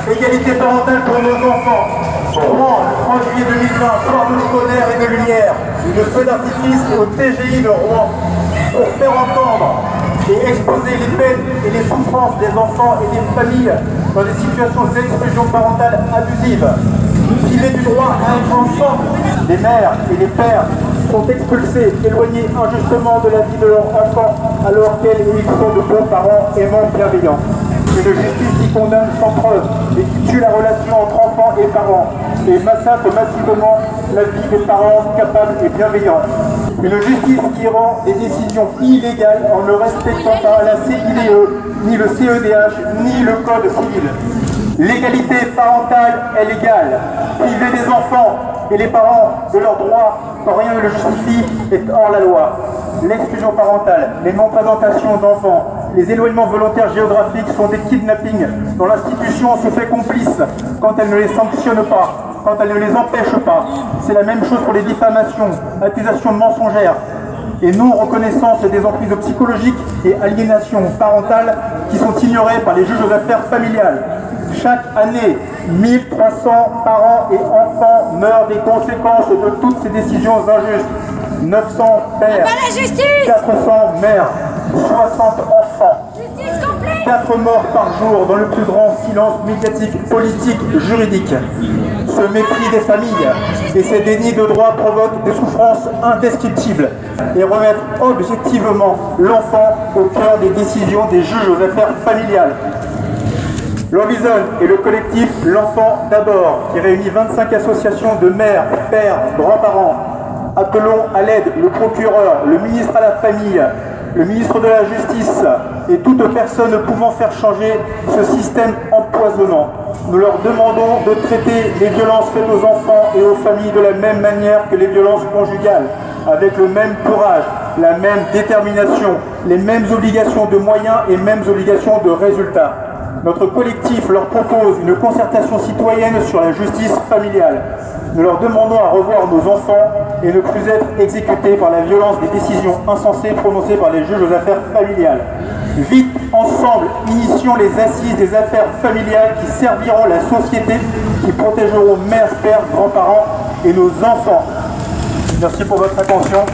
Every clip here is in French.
Égalité parentale pour nos enfants. Rouen, le 3 juillet 2020, soir de scolaire et de lumière, une feu d'artifice au TGI de Rouen pour faire entendre et exposer les peines et les souffrances des enfants et des familles dans des situations d'exclusion parentale abusive. Privés du droit à être ensemble, les mères et les pères sont expulsés, éloignés injustement de la vie de leurs enfants alors qu'elles et ils sont de bons parents aimants bienveillants. Une justice qui condamne sans preuve et qui tue la relation entre enfants et parents et massacre massivement la vie des parents capables et bienveillants. Une justice qui rend des décisions illégales en ne respectant pas la CIDE, ni le CEDH, ni le Code civil. L'égalité parentale est légale. Priver des enfants et les parents de leurs droits quand rien ne le justifie est hors la loi. L'exclusion parentale, les non-présentations d'enfants, les éloignements volontaires géographiques sont des kidnappings dont l'institution se fait complice quand elle ne les sanctionne pas, quand elle ne les empêche pas. C'est la même chose pour les diffamations, accusations mensongères et non-reconnaissance des emprises psychologiques et aliénation parentale qui sont ignorées par les juges aux affaires familiales. Chaque année, 1300 parents et enfants meurent des conséquences de toutes ces décisions injustes. 900 pères, 400 mères, 60 enfants. 4 morts par jour dans le plus grand silence médiatique, politique, juridique. Ce mépris des familles et ces dénis de droits provoquent des souffrances indescriptibles et remettent objectivement l'enfant au cœur des décisions des juges aux affaires familiales. L'Horizon est le collectif L'Enfant d'abord, qui réunit 25 associations de mères, pères, grands-parents. Appelons à l'aide le procureur, le ministre à la famille, le ministre de la Justice et toute personne pouvant faire changer ce système empoisonnant. Nous leur demandons de traiter les violences faites aux enfants et aux familles de la même manière que les violences conjugales, avec le même courage, la même détermination, les mêmes obligations de moyens et mêmes obligations de résultats. Notre collectif leur propose une concertation citoyenne sur la justice familiale. Nous leur demandons à revoir nos enfants et ne plus être exécutés par la violence des décisions insensées prononcées par les juges aux affaires familiales. Vite, ensemble, initions les assises des affaires familiales qui serviront la société, qui protégeront mères, pères, grands-parents et nos enfants. Merci pour votre attention.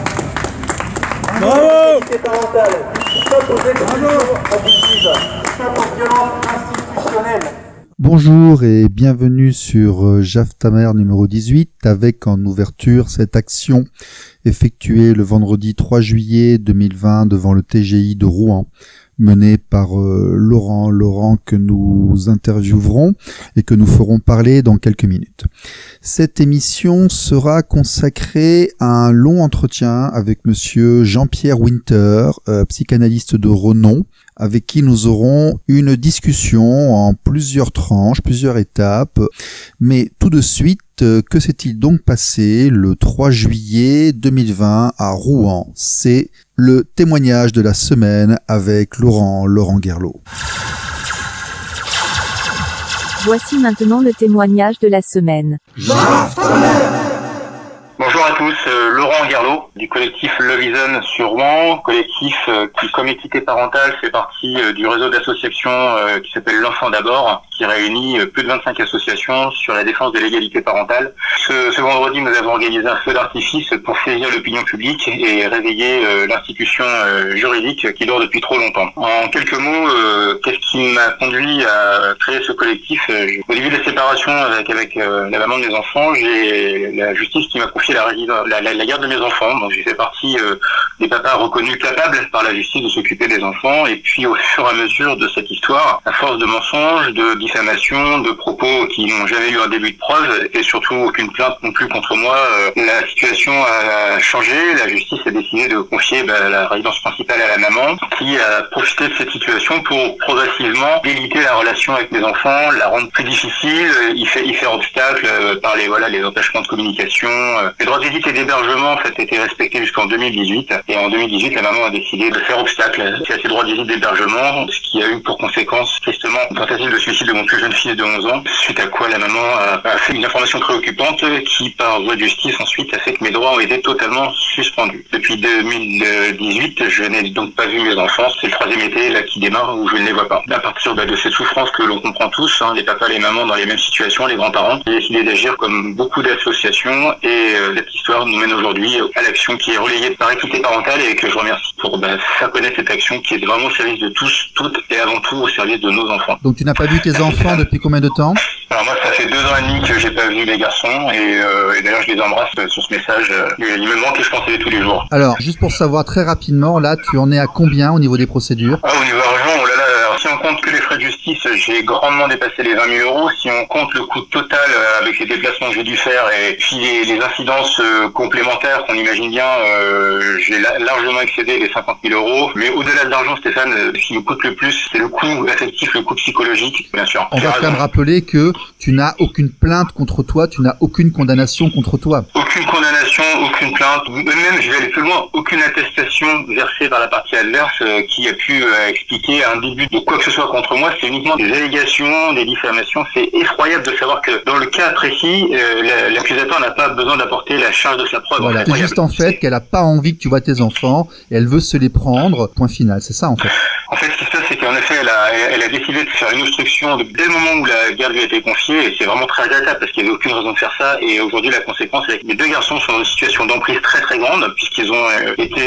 Bravo! L'égalité parentale, stop aux exclusions abusives, stop aux violences institutionnelles. Bonjour et bienvenue sur JAF-Ta-Mère numéro 18 avec en ouverture cette action effectuée le vendredi 3 juillet 2020 devant le TGI de Rouen, menée par Laurent que nous interviewerons et que nous ferons parler dans quelques minutes. Cette émission sera consacrée à un long entretien avec monsieur Jean-Pierre Winter, psychanalyste de renom, avec qui nous aurons une discussion en plusieurs tranches, plusieurs étapes. Mais tout de suite, que s'est-il donc passé le 3 juillet 2020 à Rouen? C'est le témoignage de la semaine avec Laurent Guerlot. Voici maintenant le témoignage de la semaine. Bonjour à tous, Laurent Guerlot du collectif L'Horizon sur Rouen, collectif qui, comme équité parentale, fait partie du réseau d'associations qui s'appelle L'Enfant d'abord, qui réunit plus de 25 associations sur la défense de l'égalité parentale. Ce vendredi, nous avons organisé un feu d'artifice pour saisir l'opinion publique et réveiller l'institution juridique qui dure depuis trop longtemps. En quelques mots, qu'est-ce qui m'a conduit à créer ce collectif? Au début de la séparation avec la maman de mes enfants, j'ai la justice qui m'a confié confier la garde de mes enfants. Donc j'ai fait partie des papas reconnus capables par la justice de s'occuper des enfants. Et puis au fur et à mesure de cette histoire, à force de mensonges, de diffamations, de propos qui n'ont jamais eu un début de preuve et surtout aucune plainte non plus contre moi, la situation a changé. La justice a décidé de confier la résidence principale à la maman, qui a profité de cette situation pour progressivement déliter la relation avec mes enfants, la rendre plus difficile, y faire obstacle par les empêchements de communication. Les droits de visite et d'hébergement en fait étaient respectés jusqu'en 2018 et en 2018 la maman a décidé de faire obstacle à ces droits de visite d'hébergement, ce qui a eu pour conséquence tristement une tentative de suicide de mon plus jeune fils de 11 ans, suite à quoi la maman a fait une information préoccupante qui par voie de justice ensuite a fait que mes droits ont été totalement suspendus. Depuis 2018, je n'ai donc pas vu mes enfants, c'est le 3e été là qui démarre où je ne les vois pas. À partir de cette souffrance que l'on comprend tous, les papas et les mamans dans les mêmes situations, les grands-parents, j'ai décidé d'agir comme beaucoup d'associations et cette histoire nous mène aujourd'hui à l'action qui est relayée par Équité Parentale et que je remercie pour faire connaître cette action qui est vraiment au service de tous, toutes et avant tout au service de nos enfants. Donc tu n'as pas vu tes enfants depuis combien de temps? Alors moi ça fait 2 ans et demi que j'ai pas vu les garçons et d'ailleurs je les embrasse sur ce message. Il me manque et je pense à eux tous les jours. Alors juste pour savoir très rapidement, là tu en es à combien au niveau des procédures? Au niveau argent, oh là là, alors, si on compte que les frais de justice, j'ai grandement dépassé les 20 000 €. Si on compte le coût total avec les déplacements que j'ai dû faire et puis les incidences complémentaires qu'on imagine bien, j'ai largement excédé les 50 000 €. Mais au-delà de l'argent, Stéphane, ce qui me coûte le plus, c'est le coût affectif, le coût psychologique, bien sûr. On va quand même rappeler que tu n'as aucune plainte contre toi, tu n'as aucune condamnation contre toi. Aucune condamnation, aucune plainte, même je vais aller plus loin, aucune attestation versée par la partie adverse qui a pu expliquer un début de quoi que ce soit contre moi. C'est uniquement des allégations, des diffamations. C'est effroyable de savoir que dans le cas précis, l'accusateur n'a pas besoin d'apporter la charge de sa preuve. Voilà, c'est juste en fait qu'elle a pas envie que tu vois tes enfants et elle veut se les prendre, point final, c'est ça en fait. En fait, ce qui se passe, c'est qu'en effet, elle a décidé de faire une obstruction dès le moment où la garde lui a été confiée, et c'est vraiment très regrettable parce qu'il n'y avait aucune raison de faire ça, et aujourd'hui, la conséquence, c'est que mes 2 garçons sont dans une situation d'emprise très très grande, puisqu'ils ont été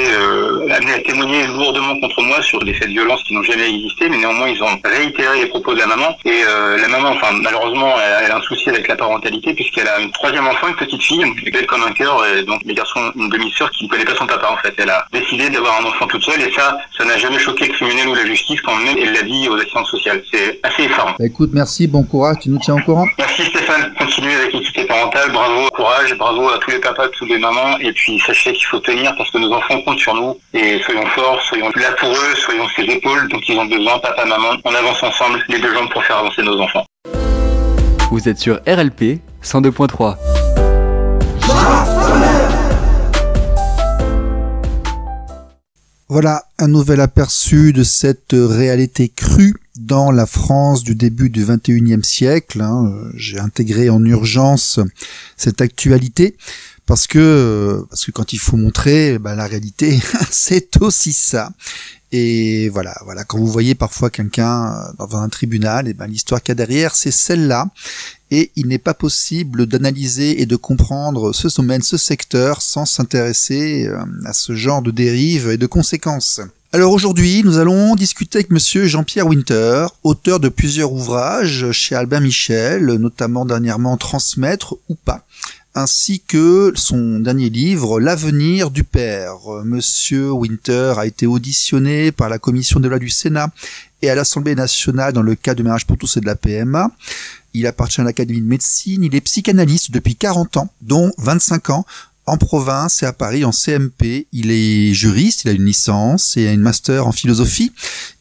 amenés à témoigner lourdement contre moi sur des faits de violence qui n'ont jamais existé, mais néanmoins, ils ont réitéré les propos de la maman, et la maman, malheureusement, elle a un souci avec la parentalité, puisqu'elle a une 3e enfant, une petite fille, belle comme un cœur, et donc mes garçons, une demi-sœur qui ne connaît pas son papa, en fait. Elle a décidé d'avoir un enfant toute seule, et ça n'a jamais choqué le criminel ou la justice quand même elle l'a dit aux assistantes sociales. C'est assez effarant. Écoute, merci, bon courage, tu nous tiens au courant. Merci Stéphane, continuez avec l'équité parentale, bravo, courage, bravo à tous les papas, toutes les mamans, et puis sachez qu'il faut tenir parce que nos enfants comptent sur nous, et soyons forts, soyons là pour eux, soyons ses épaules dont ils ont besoin, papa, maman, on avance ensemble, les 2 jambes pour faire avancer nos enfants. Vous êtes sur RLP 102.3. Voilà un nouvel aperçu de cette réalité crue dans la France du début du 21e siècle. J'ai intégré en urgence cette actualité parce que quand il faut montrer la réalité, c'est aussi ça. Et voilà, quand vous voyez parfois quelqu'un dans un tribunal, l'histoire qu'il y a derrière, c'est celle-là. Et il n'est pas possible d'analyser et de comprendre ce domaine, ce secteur, sans s'intéresser à ce genre de dérives et de conséquences. Alors aujourd'hui, nous allons discuter avec monsieur Jean-Pierre Winter, auteur de plusieurs ouvrages chez Albin Michel, notamment dernièrement Transmettre ou pas, ainsi que son dernier livre, L'avenir du père. Monsieur Winter a été auditionné par la commission des lois du Sénat et à l'Assemblée nationale dans le cas de Mariage pour tous et de la PMA. Il appartient à l'Académie de médecine, il est psychanalyste depuis 40 ans, dont 25 ans en province et à Paris en CMP. Il est juriste, il a une licence et un master en philosophie.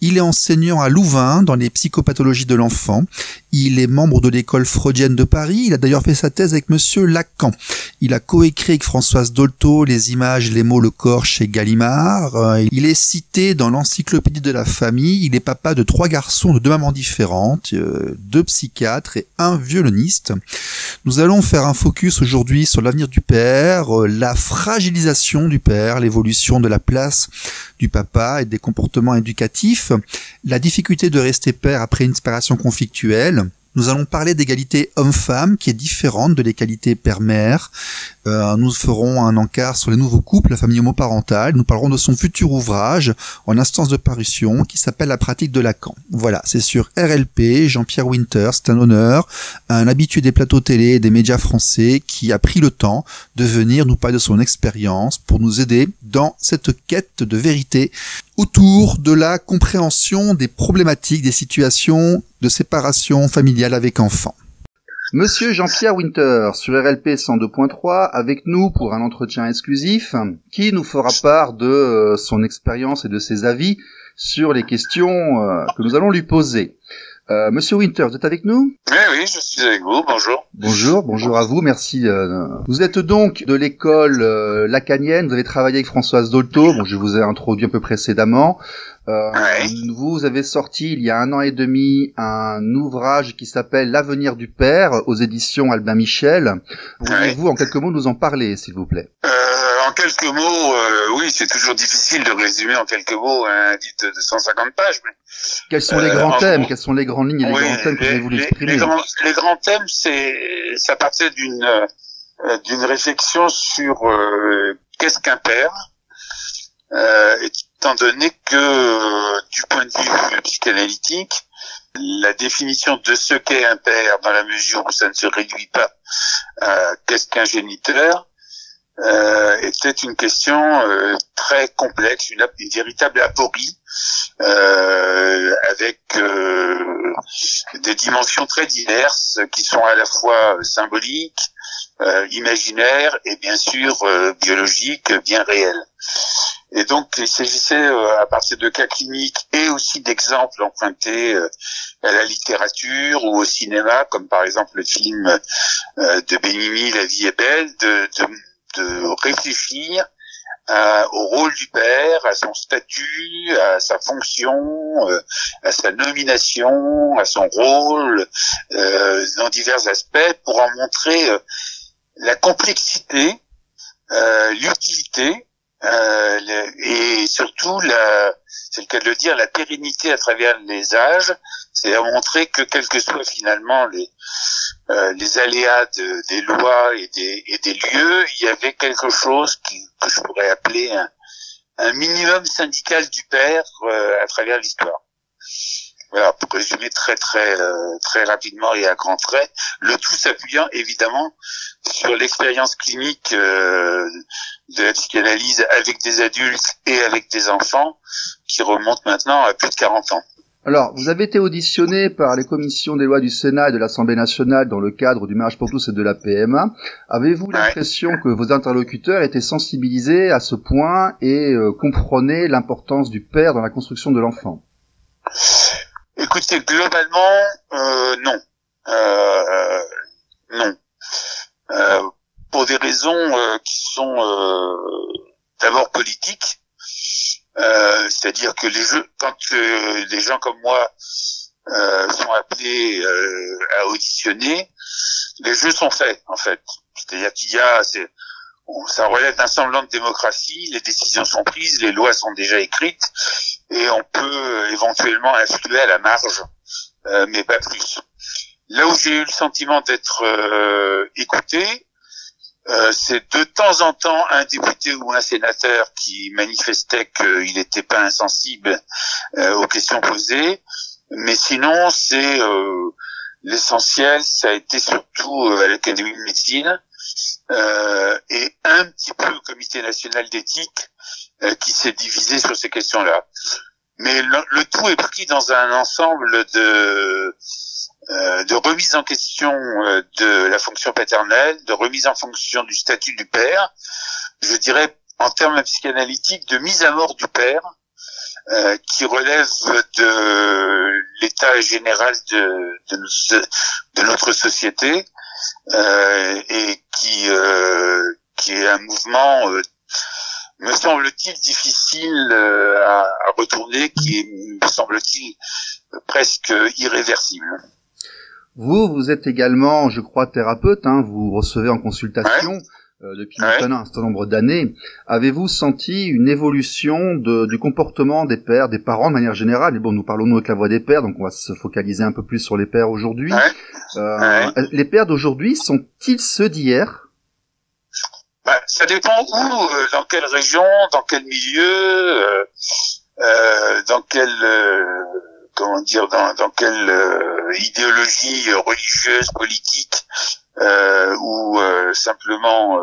Il est enseignant à Louvain dans les psychopathologies de l'enfant. Il est membre de l'école freudienne de Paris. Il a d'ailleurs fait sa thèse avec monsieur Lacan. Il a coécrit avec Françoise Dolto Les images, les mots, le corps chez Gallimard. Il est cité dans l'encyclopédie de la famille. Il est papa de 3 garçons de 2 mamans différentes, 2 psychiatres et 1 violoniste. Nous allons faire un focus aujourd'hui sur l'avenir du père, la fragilisation du père, l'évolution de la place du papa et des comportements éducatifs, la difficulté de rester père après une séparation conflictuelle, Nous allons parler d'égalité homme-femme qui est différente de l'égalité père-mère. Nous ferons un encart sur les nouveaux couples, la famille homoparentale. Nous parlerons de son futur ouvrage en instance de parution qui s'appelle La pratique de Lacan. Voilà, c'est sur RLP, Jean-Pierre Winter, c'est un honneur, un habitué des plateaux télé et des médias français qui a pris le temps de venir nous parler de son expérience pour nous aider dans cette quête de vérité autour de la compréhension des problématiques, des situations de séparation familiale avec enfants. Monsieur Jean-Pierre Winter, sur RLP 102.3, avec nous pour un entretien exclusif, qui nous fera part de son expérience et de ses avis sur les questions que nous allons lui poser. Monsieur Winter, vous êtes avec nous ? Oui, je suis avec vous, bonjour. Bonjour à vous, merci. Vous êtes donc de l'école lacanienne, vous avez travaillé avec Françoise Dolto, bon, je vous ai introduit un peu précédemment. Vous avez sorti il y a 1 an et demi un ouvrage qui s'appelle L'avenir du père aux éditions Albin Michel. Pourriez-vous en quelques mots nous en parler, s'il vous plaît ? En quelques mots, oui, c'est toujours difficile de résumer en quelques mots un livre de 150 pages. Mais, quels sont les grands thèmes, quelles sont les grandes lignes et les grands thèmes que vous avez voulu exprimer ? Les grands thèmes, ça partait d'une réflexion sur qu'est-ce qu'un père, étant donné que du point de vue psychanalytique, la définition de ce qu'est un père, dans la mesure où ça ne se réduit pas à qu'est-ce qu'un géniteur, était une question très complexe, une véritable aporie, avec des dimensions très diverses qui sont à la fois symboliques, imaginaires et bien sûr biologiques, bien réelles. Et donc il s'agissait à partir de cas cliniques et aussi d'exemples empruntés à la littérature ou au cinéma, comme par exemple le film de Benigni, La vie est belle, de réfléchir au rôle du père, à son statut, à sa fonction, à sa nomination, à son rôle, dans divers aspects, pour en montrer la complexité, l'utilité, et surtout c'est le cas de le dire, la pérennité à travers les âges. C'est à montrer que quels que soient finalement les aléas des lois et des lieux, il y avait quelque chose que je pourrais appeler un minimum syndical du père à travers l'histoire. Voilà, pour résumer très rapidement et à grands traits, le tout s'appuyant évidemment sur l'expérience clinique de la psychanalyse avec des adultes et avec des enfants qui remonte maintenant à plus de 40 ans. Alors, vous avez été auditionné par les commissions des lois du Sénat et de l'Assemblée nationale dans le cadre du mariage pour tous et de la PMA. Avez-vous l'impression que vos interlocuteurs étaient sensibilisés à ce point et comprenaient l'importance du père dans la construction de l'enfant ? Écoutez, globalement, non. Non. Pour des raisons qui sont d'abord politiques. C'est-à-dire que quand des gens comme moi sont appelés à auditionner, les jeux sont faits en fait. C'est-à-dire ça relève d'un semblant de démocratie, les décisions sont prises, les lois sont déjà écrites et on peut éventuellement influer à la marge, mais pas plus. Là où j'ai eu le sentiment d'être écouté, c'est de temps en temps un député ou un sénateur qui manifestait qu'il n'était pas insensible aux questions posées, mais sinon c'est l'essentiel, ça a été surtout à l'Académie de médecine et un petit peu au Comité national d'éthique qui s'est divisé sur ces questions-là. Mais le tout est pris dans un ensemble de remise en question de la fonction paternelle, de remise en fonction du statut du père, je dirais en termes psychanalytiques de mise à mort du père, qui relève de l'état général de notre société, et qui est un mouvement, me semble-t-il, difficile à retourner, qui est, me semble-t-il, presque irréversible. Vous êtes également, je crois, thérapeute, vous recevez en consultation. depuis maintenant un certain nombre d'années. Avez-vous senti une évolution du comportement des pères, des parents de manière générale? Et bon, nous parlons nous avec la voix des pères, donc on va se focaliser un peu plus sur les pères aujourd'hui. Les pères d'aujourd'hui sont-ils ceux d'hier? Ça dépend où, dans quelle région, dans quel milieu, dans quelle dans quelle idéologie religieuse, politique, ou simplement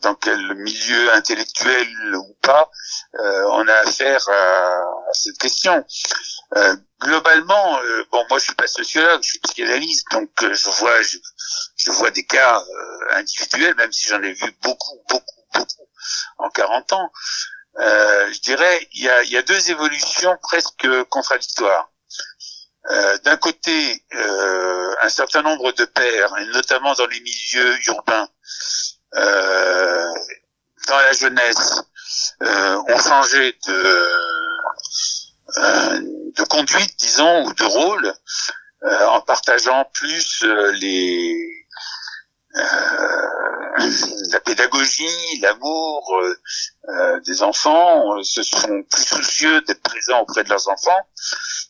dans quel milieu intellectuel ou pas, on a affaire à cette question. Globalement, moi je suis pas sociologue, je suis psychanalyste, donc je vois des cas individuels, même si j'en ai vu beaucoup en 40 ans. Je dirais il y a deux évolutions presque contradictoires. D'un côté, un certain nombre de pères, et notamment dans les milieux urbains, dans la jeunesse, ont changé de conduite, disons, ou de rôle, en partageant plus la pédagogie, l'amour des enfants, se sont plus soucieux d'être présents auprès de leurs enfants.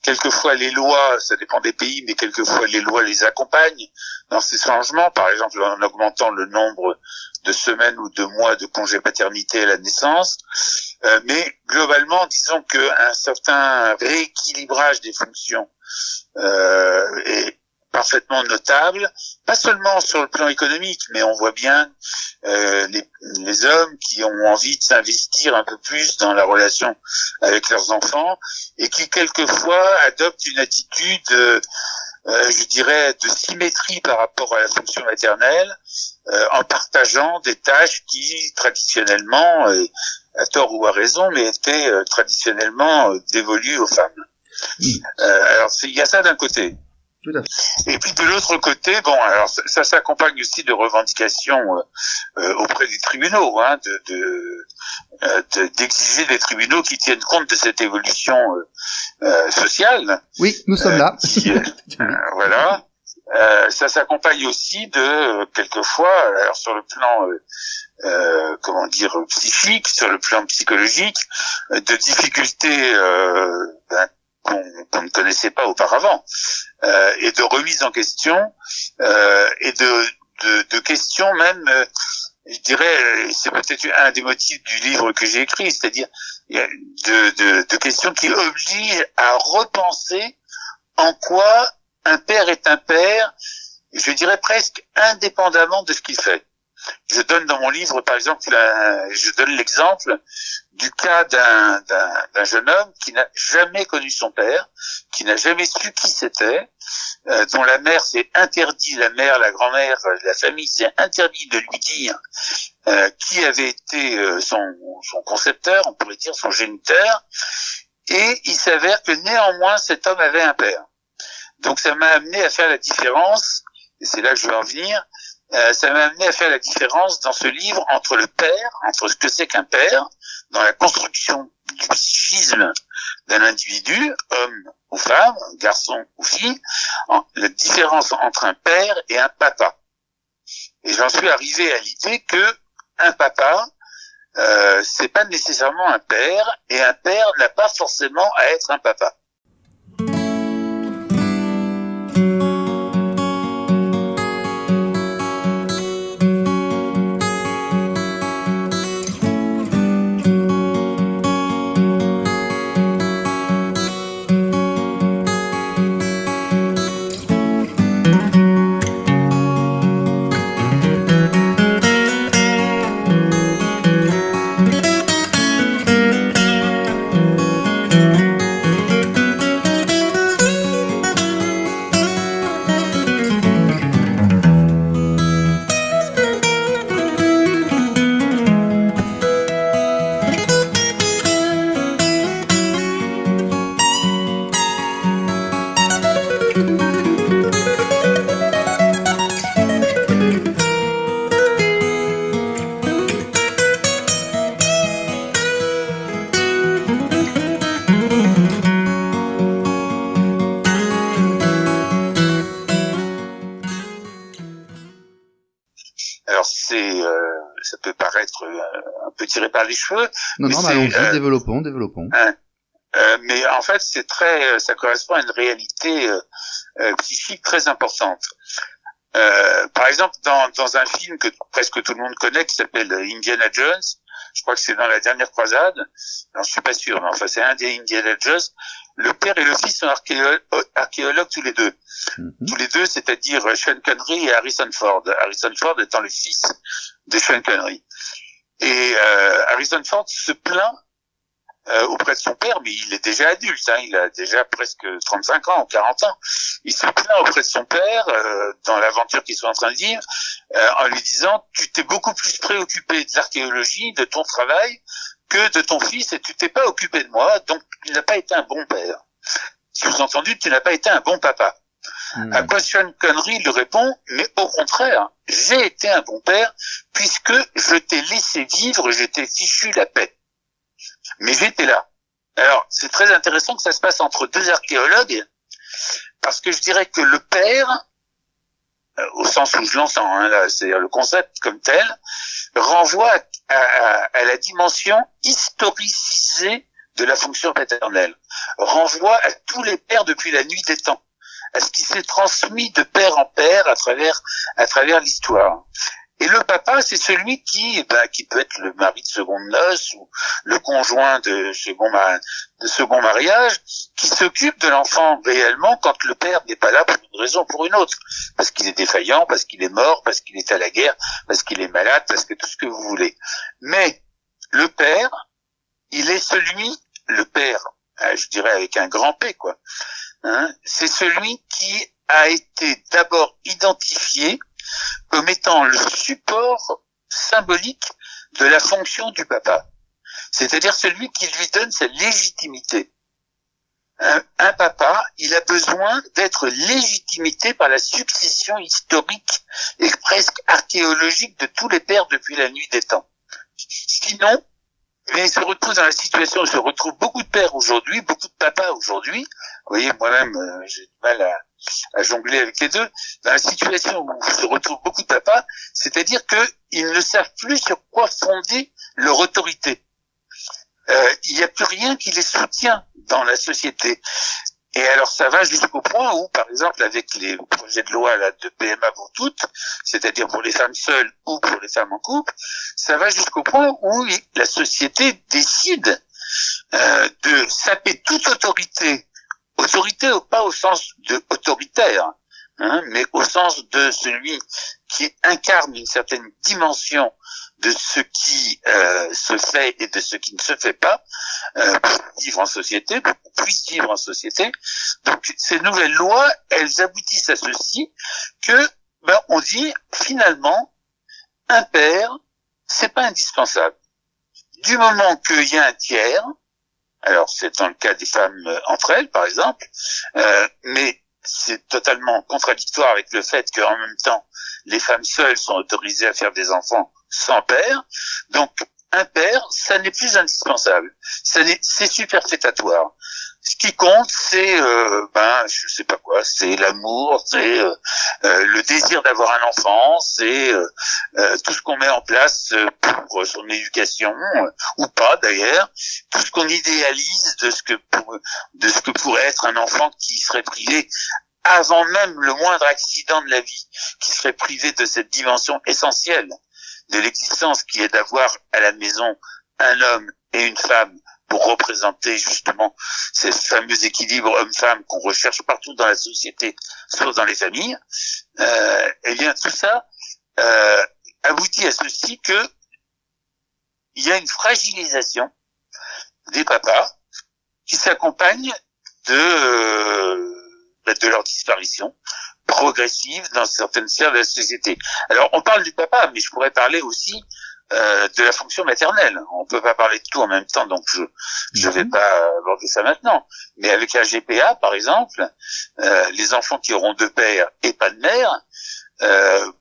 Quelquefois les lois, ça dépend des pays, mais quelquefois les lois les accompagnent dans ces changements, par exemple en augmentant le nombre de semaines ou de mois de congé paternité à la naissance. Mais globalement, disons qu'un certain rééquilibrage des fonctions est parfaitement notable, pas seulement sur le plan économique, mais on voit bien les hommes qui ont envie de s'investir un peu plus dans la relation avec leurs enfants et qui quelquefois adoptent une attitude, je dirais, de symétrie par rapport à la fonction maternelle, en partageant des tâches qui traditionnellement, à tort ou à raison, mais étaient traditionnellement dévolues aux femmes. Alors il y a ça d'un côté. Tout à fait. Et puis de l'autre côté, alors ça s'accompagne aussi de revendications auprès des tribunaux, d'exiger des tribunaux qui tiennent compte de cette évolution sociale. Oui, nous sommes là. Voilà. Ça s'accompagne aussi de quelquefois, alors sur le plan psychique, sur le plan psychologique, de difficultés qu'on ne connaissait pas auparavant, et de remise en question, et de questions même, je dirais, c'est peut-être un des motifs du livre que j'ai écrit, c'est-à-dire de questions qui obligent à repenser en quoi un père est un père, je dirais presque indépendamment de ce qu'il fait. Je donne dans mon livre, par exemple, je donne l'exemple du cas d'un jeune homme qui n'a jamais connu son père, qui n'a jamais su qui c'était, dont la mère s'est interdit, la grand-mère, la famille s'est interdit de lui dire qui avait été son concepteur, on pourrait dire son géniteur, et il s'avère que néanmoins cet homme avait un père. Donc ça m'a amené à faire la différence, et c'est là que je veux en venir, ça m'a amené à faire la différence dans ce livre entre le père, entre ce que c'est qu'un père, dans la construction du psychisme d'un individu, homme ou femme, garçon ou fille, la différence entre un père et un papa. Et j'en suis arrivé à l'idée que un papa, c'est pas nécessairement un père, et un père n'a pas forcément à être un papa. un peu tiré par les cheveux. Non, mais allons-y, développons. Mais en fait, ça correspond à une réalité psychique très importante. Par exemple, dans un film que presque tout le monde connaît, qui s'appelle Indiana Jones, je crois que c'est dans la dernière croisade, alors je suis pas sûr, mais enfin c'est un des Indiana Jones, le père et le fils sont archéologues tous les deux. Tous les deux, c'est-à-dire Sean Connery et Harrison Ford. Harrison Ford étant le fils de Sean Connery. Et Harrison Ford se plaint auprès de son père, mais il est déjà adulte, hein, il a déjà presque 35 ans ou 40 ans. Il se plaint auprès de son père dans l'aventure qu'ils sont en train de vivre, en lui disant « Tu t'es beaucoup plus préoccupé de l'archéologie, de ton travail, que de ton fils, et tu t'es pas occupé de moi, donc tu n'as pas été un bon père. Sous-entendu, tu n'as pas été un bon papa. » À quoi Sean Connery lui répond « Mais au contraire, j'ai été un bon père, puisque je t'ai laissé vivre, je t'ai fichu la paix. » Mais j'étais là. Alors, c'est très intéressant que ça se passe entre deux archéologues, parce que je dirais que le père, au sens où je l'entends, hein, là, c'est-à-dire le concept comme tel, renvoie à la dimension historicisée de la fonction paternelle, renvoie à tous les pères depuis la nuit des temps, à ce qui s'est transmis de père en père à travers l'histoire. Et le papa, c'est celui qui peut être le mari de seconde noces ou le conjoint de second mariage, qui s'occupe de l'enfant réellement quand le père n'est pas là pour une raison ou pour une autre. Parce qu'il est défaillant, parce qu'il est mort, parce qu'il est à la guerre, parce qu'il est malade, parce que tout ce que vous voulez. Mais le père, il est le père, je dirais avec un grand P, quoi. Hein, c'est celui qui a été d'abord identifié comme étant le support symbolique de la fonction du papa. C'est-à-dire celui qui lui donne sa légitimité. Un papa, il a besoin d'être légitimé par la succession historique et presque archéologique de tous les pères depuis la nuit des temps. Sinon, il se retrouve dans la situation où se retrouvent beaucoup de pères aujourd'hui, beaucoup de papas aujourd'hui. Vous voyez, moi-même, j'ai du mal à jongler avec les deux. Dans la situation où se retrouvent beaucoup de papas, c'est-à-dire qu'ils ne savent plus sur quoi fonder leur autorité. Il n'y a plus rien qui les soutient dans la société. Et alors ça va jusqu'au point où, par exemple, avec les projets de loi là, de PMA pour toutes, c'est-à-dire pour les femmes seules ou pour les femmes en couple, ça va jusqu'au point où la société décide de saper toute autorité pas au sens de autoritaire, hein, mais au sens de celui qui incarne une certaine dimension de ce qui se fait et de ce qui ne se fait pas pour vivre en société, pour qu'on puisse vivre en société. Donc ces nouvelles lois, elles aboutissent à ceci que on dit finalement un père, c'est pas indispensable. Du moment qu'il y a un tiers, alors c'est dans le cas des femmes entre elles par exemple, mais c'est totalement contradictoire avec le fait qu'en même temps les femmes seules sont autorisées à faire des enfants sans père. Donc un père, ça n'est plus indispensable. C'est superfétatoire. Ce qui compte, c'est je sais pas quoi, c'est l'amour, c'est le désir d'avoir un enfant, c'est tout ce qu'on met en place pour son éducation ou pas d'ailleurs, tout ce qu'on idéalise de ce que pourrait être un enfant qui serait privé avant même le moindre accident de la vie, qui serait privé de cette dimension essentielle de l'existence qui est d'avoir à la maison un homme et une femme pour représenter justement ces fameux équilibres homme-femme qu'on recherche partout dans la société, sauf dans les familles. Eh bien tout ça aboutit à ceci que il y a une fragilisation des papas qui s'accompagne de leur disparition progressive dans certaines sphères de la société. Alors on parle du papa, mais je pourrais parler aussi de la fonction maternelle. On peut pas parler de tout en même temps, donc je vais pas aborder ça maintenant. Mais avec la GPA, par exemple, les enfants qui auront deux pères et pas de mère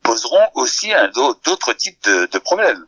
poseront aussi d'autres types de problèmes.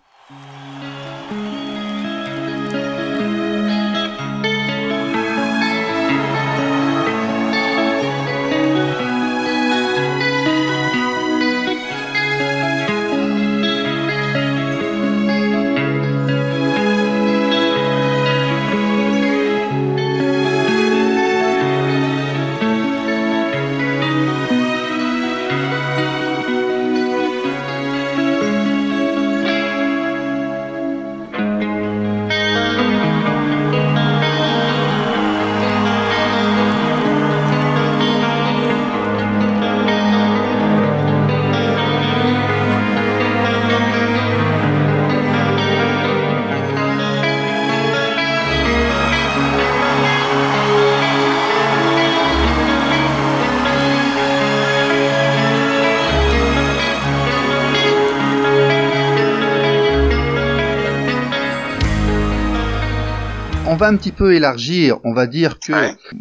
va un petit peu élargir. On va dire que,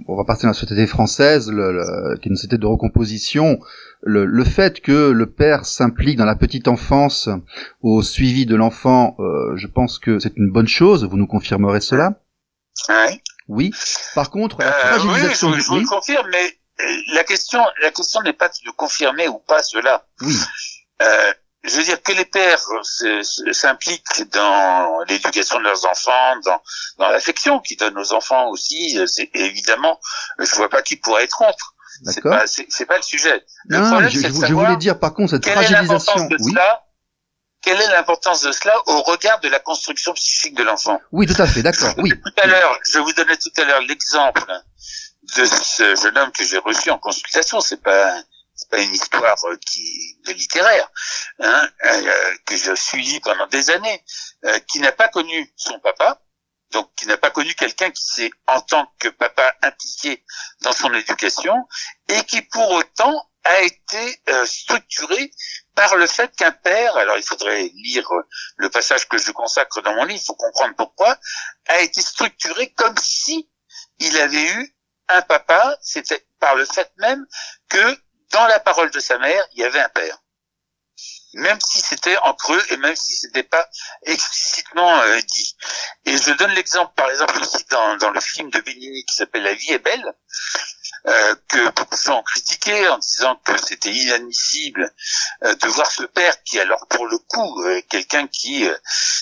on va passer dans la société française, qui est une société de recomposition. Le fait que le père s'implique dans la petite enfance au suivi de l'enfant, je pense que c'est une bonne chose. Vous nous confirmerez cela? Oui. Par contre, la fragilisation... je vous le confirme, mais la question n'est pas de confirmer ou pas cela. Oui. Je veux dire que les pères s'impliquent dans l'éducation de leurs enfants, dans l'affection qu'ils donnent aux enfants aussi. C'est évidemment, je vois pas qui pourrait être contre. D'accord. C'est pas le sujet. Le non, problème, je voulais dire par contre cette fragilisation. Quelle est l'importance de cela au regard de la construction psychique de l'enfant? Oui, tout à fait, d'accord. Oui. Je vous donnais tout à l'heure l'exemple de ce jeune homme que j'ai reçu en consultation. C'est pas une histoire de littéraire, que j'ai suivi pendant des années, qui n'a pas connu son papa, donc qui n'a pas connu quelqu'un qui s'est en tant que papa impliqué dans son éducation, et qui pour autant a été structuré par le fait qu'un père, alors il faudrait lire le passage que je consacre dans mon livre, il faut comprendre pourquoi, a été structuré comme si il avait eu un papa, c'était par le fait même que dans la parole de sa mère, il y avait un père. Même si c'était en creux et même si c'était pas explicitement dit. Et je donne l'exemple, par exemple, aussi dans le film de Benigni qui s'appelle La vie est belle, que beaucoup de gens ont critiqué en disant que c'était inadmissible de voir ce père qui, alors pour le coup, quelqu'un qui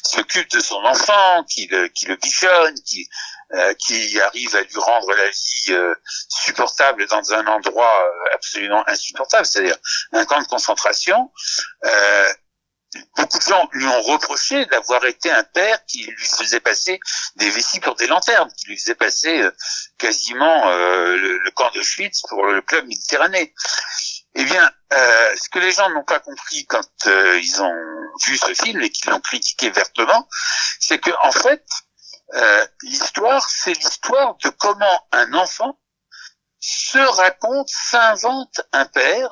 s'occupe de son enfant, qui le bichonne, qui arrive à lui rendre la vie supportable dans un endroit absolument insupportable, c'est-à-dire un camp de concentration. Beaucoup de gens lui ont reproché d'avoir été un père qui lui faisait passer des vessies pour des lanternes, qui lui faisait passer quasiment le camp d'Auschwitz pour le club méditerranéen. Eh bien, ce que les gens n'ont pas compris quand ils ont vu ce film et qu'ils l'ont critiqué vertement, c'est que en fait, l'histoire, c'est l'histoire de comment un enfant se raconte, s'invente un père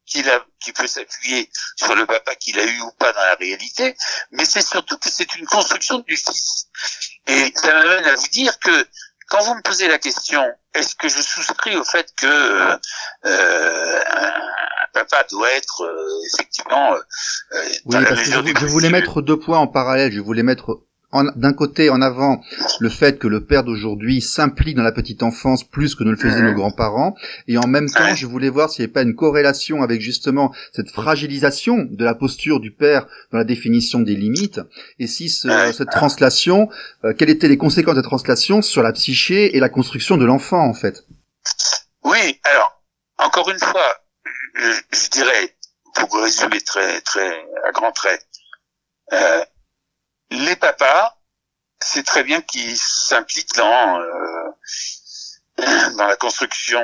qui peut s'appuyer sur le papa qu'il a eu ou pas dans la réalité, mais c'est surtout que c'est une construction du fils. Et ça m'amène à vous dire que quand vous me posez la question, est-ce que je souscris au fait que un papa doit être effectivement oui, parce que je voulais mettre deux points en parallèle. Je voulais mettre d'un côté en avant le fait que le père d'aujourd'hui s'implique dans la petite enfance plus que ne le faisaient nos grands-parents, et en même temps je voulais voir s'il n'y avait pas une corrélation avec justement cette fragilisation de la posture du père dans la définition des limites, et si cette translation, quelles étaient les conséquences de cette translation sur la psyché et la construction de l'enfant en fait. Oui, alors encore une fois, je dirais, pour résumer très à grands traits, les papas, c'est très bien qu'ils s'impliquent dans la construction,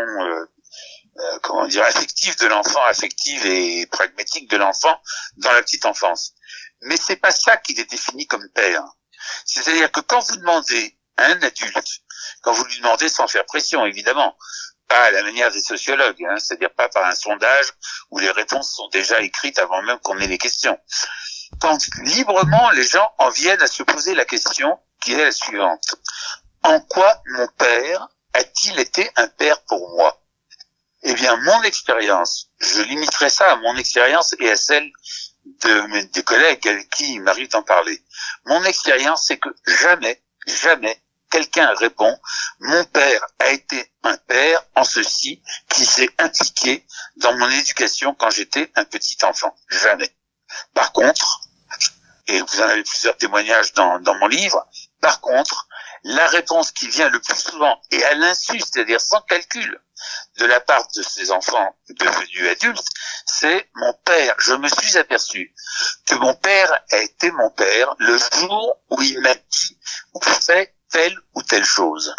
affective de l'enfant, affective et pragmatique de l'enfant dans la petite enfance. Mais c'est pas ça qui les définit comme père. C'est-à-dire que quand vous demandez à un adulte, quand vous lui demandez sans faire pression, évidemment, pas à la manière des sociologues, c'est-à-dire pas par un sondage où les réponses sont déjà écrites avant même qu'on ait les questions. Quand librement les gens en viennent à se poser la question qui est la suivante. En quoi mon père a-t-il été un père pour moi? Eh bien, mon expérience, je limiterai ça à mon expérience et à celle des collègues avec qui il m'arrive d'en parler. Mon expérience, c'est que jamais quelqu'un répond « Mon père a été un père en ceci qui s'est impliqué dans mon éducation quand j'étais un petit enfant. » Jamais. Par contre, et vous en avez plusieurs témoignages dans mon livre, par contre, la réponse qui vient le plus souvent, et à l'insu, c'est-à-dire sans calcul, de la part de ces enfants devenus adultes, c'est « Mon père, je me suis aperçu que mon père a été mon père le jour où il m'a dit ou fait telle ou telle chose. »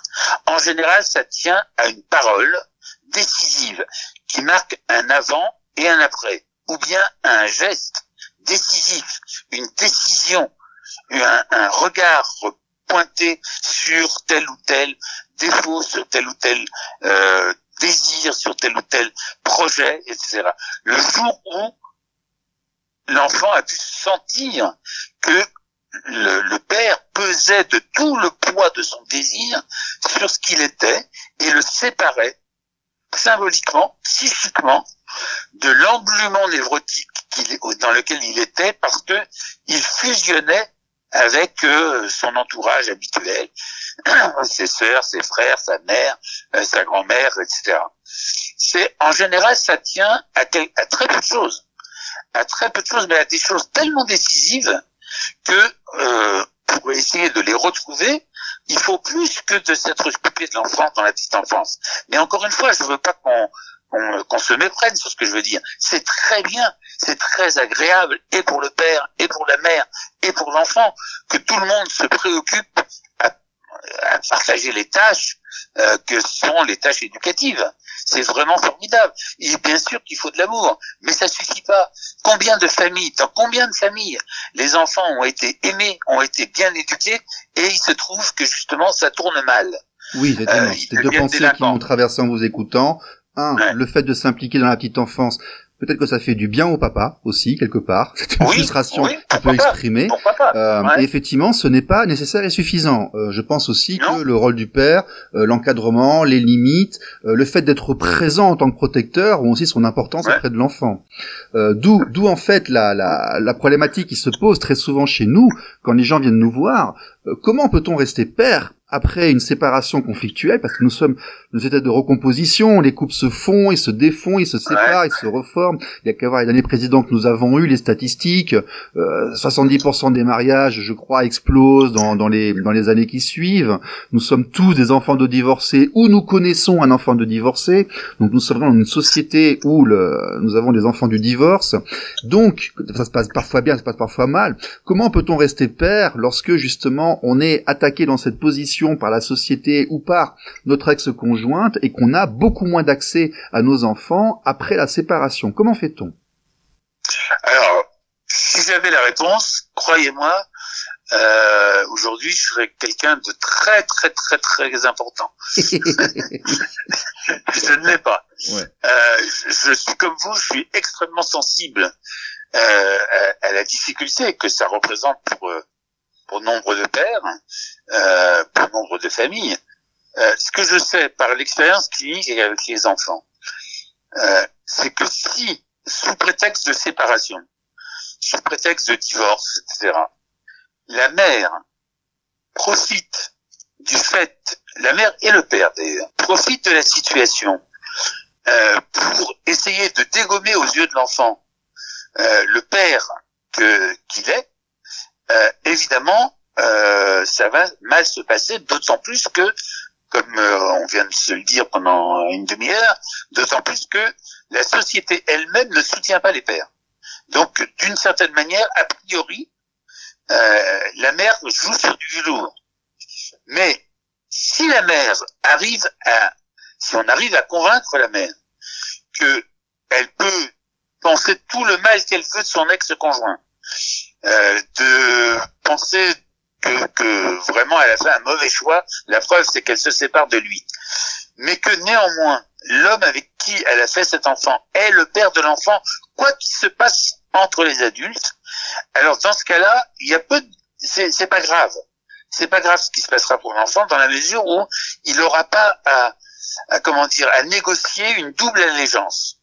En général, ça tient à une parole décisive qui marque un avant et un après, ou bien un geste décisif, une décision, un regard pointé sur tel ou tel défaut, sur tel ou tel désir, sur tel ou tel projet, etc. Le jour où l'enfant a pu sentir que le père pesait de tout le poids de son désir sur ce qu'il était et le séparait symboliquement, psychiquement, de l'englument névrotique dans lequel il était, parce que il fusionnait avec son entourage habituel, ses sœurs, ses frères, sa mère, sa grand-mère, etc. En général, ça tient à très peu de choses. À très peu de choses, mais à des choses tellement décisives que pour essayer de les retrouver, il faut plus que de s'être occupé de l'enfance dans la petite enfance. Mais encore une fois, je veux pas qu'on se méprenne sur ce que je veux dire. C'est très bien, c'est très agréable, et pour le père, et pour la mère, et pour l'enfant, que tout le monde se préoccupe à partager les tâches que sont les tâches éducatives. C'est vraiment formidable. Et bien sûr qu'il faut de l'amour, mais ça suffit pas. Dans combien de familles, les enfants ont été aimés, ont été bien éduqués, et il se trouve que justement ça tourne mal. Oui, exactement. C'était deux pensées qui m'ont traversé en vous écoutant. Le fait de s'impliquer dans la petite enfance, peut-être que ça fait du bien au papa aussi, quelque part. C'est une frustration qu'on peut exprimer. Et effectivement, ce n'est pas nécessaire et suffisant. Je pense aussi que le rôle du père, l'encadrement, les limites, le fait d'être présent en tant que protecteur ont aussi son importance auprès de l'enfant. D'où en fait la problématique qui se pose très souvent chez nous, quand les gens viennent nous voir. Comment peut-on rester père après une séparation conflictuelle, parce que nous sommes dans une état de recomposition, les couples se font, ils se défont, ils se séparent, ils se reforment. Il y a qu'à voir les derniers présidents que nous avons eus, les statistiques, 70% des mariages, je crois, explosent dans les années qui suivent. Nous sommes tous des enfants de divorcés, ou nous connaissons un enfant de divorcé. Donc nous sommes dans une société où nous avons des enfants du divorce. Donc, ça se passe parfois bien, ça se passe parfois mal. Comment peut-on rester père lorsque, justement, on est attaqué dans cette position par la société ou par notre ex-conjointe et qu'on a beaucoup moins d'accès à nos enfants après la séparation? Comment fait-on? Alors, si j'avais la réponse, croyez-moi, aujourd'hui je serais quelqu'un de très très très très important. Je ne l'ai pas. Je suis comme vous, je suis extrêmement sensible à la difficulté que ça représente pour nombre de pères, pour nombre de familles. Ce que je sais par l'expérience clinique et avec les enfants, c'est que si, sous prétexte de séparation, sous prétexte de divorce, etc., la mère profite du fait, la mère et le père d'ailleurs, profitent de la situation pour essayer de dégommer aux yeux de l'enfant le père qu'il est, évidemment, ça va mal se passer, d'autant plus que, comme on vient de se le dire pendant une demi-heure, d'autant plus que la société elle-même ne soutient pas les pères. Donc, d'une certaine manière, a priori, la mère joue sur du velours. Mais si la mère si on arrive à convaincre la mère que elle peut penser tout le mal qu'elle veut de son ex-conjoint, de penser que vraiment elle a fait un mauvais choix, la preuve c'est qu'elle se sépare de lui, mais que néanmoins l'homme avec qui elle a fait cet enfant est le père de l'enfant, quoi qu'il se passe entre les adultes, alors dans ce cas-là, il y a c'est pas grave. C'est pas grave ce qui se passera pour l'enfant dans la mesure où il n'aura pas à négocier une double allégeance.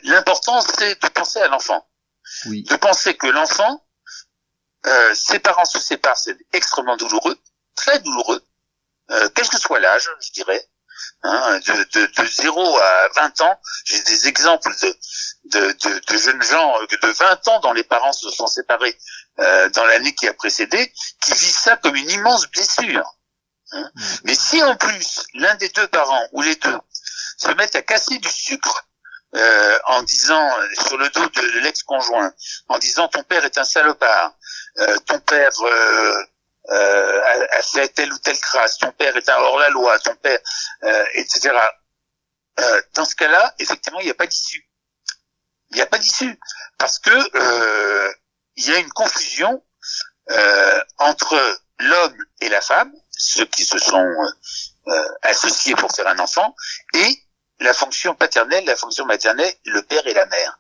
L'important, c'est de penser à l'enfant. Oui. De penser que l'enfant, ses parents se séparent, c'est extrêmement douloureux, très douloureux, quel que soit l'âge, je dirais. De 0 à 20 ans, j'ai des exemples de jeunes gens de 20 ans dont les parents se sont séparés dans l'année qui a précédé, qui vivent ça comme une immense blessure. Hein. Mais si en plus l'un des deux parents ou les deux se mettent à casser du sucre en disant sur le dos de l'ex-conjoint, en disant ton père est un salopard, ton père a fait telle ou telle crasse, ton père est un hors-la-loi, ton père, etc. Dans ce cas-là, effectivement, il n'y a pas d'issue. Il n'y a pas d'issue parce que il y a une confusion entre l'homme et la femme, ceux qui se sont associés pour faire un enfant, et la fonction paternelle, la fonction maternelle, le père et la mère.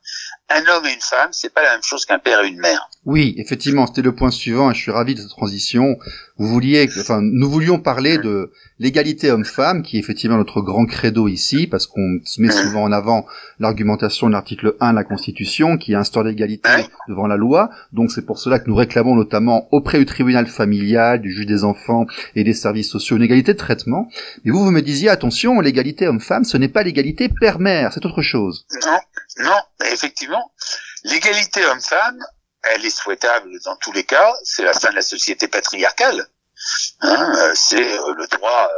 Un homme et une femme, c'est pas la même chose qu'un père et une mère. Oui, effectivement, c'était le point suivant et je suis ravi de cette transition. Nous voulions parler de l'égalité homme-femme, qui est effectivement notre grand credo ici, parce qu'on se met souvent en avant l'argumentation de l'article 1 de la Constitution, qui instaure l'égalité devant la loi. Donc c'est pour cela que nous réclamons notamment auprès du tribunal familial, du juge des enfants et des services sociaux une égalité de traitement. Mais vous me disiez, attention, l'égalité homme-femme, ce n'est pas l'égalité père-mère, c'est autre chose. Non, effectivement, l'égalité homme-femme, elle est souhaitable dans tous les cas. C'est la fin de la société patriarcale. C'est le droit,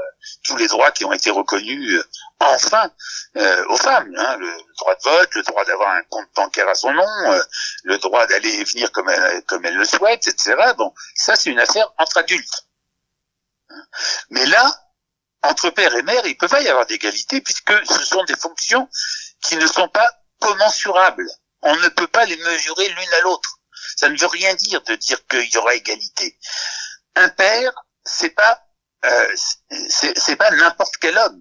tous les droits qui ont été reconnus enfin aux femmes. Le droit de vote, le droit d'avoir un compte bancaire à son nom, le droit d'aller et venir comme elle le souhaite, etc. Bon, ça c'est une affaire entre adultes. Mais là, entre père et mère, il peut pas y avoir d'égalité puisque ce sont des fonctions qui ne sont pas commensurables. On ne peut pas les mesurer l'une à l'autre. Ça ne veut rien dire de dire qu'il y aura égalité. Un père, c'est pas n'importe quel homme.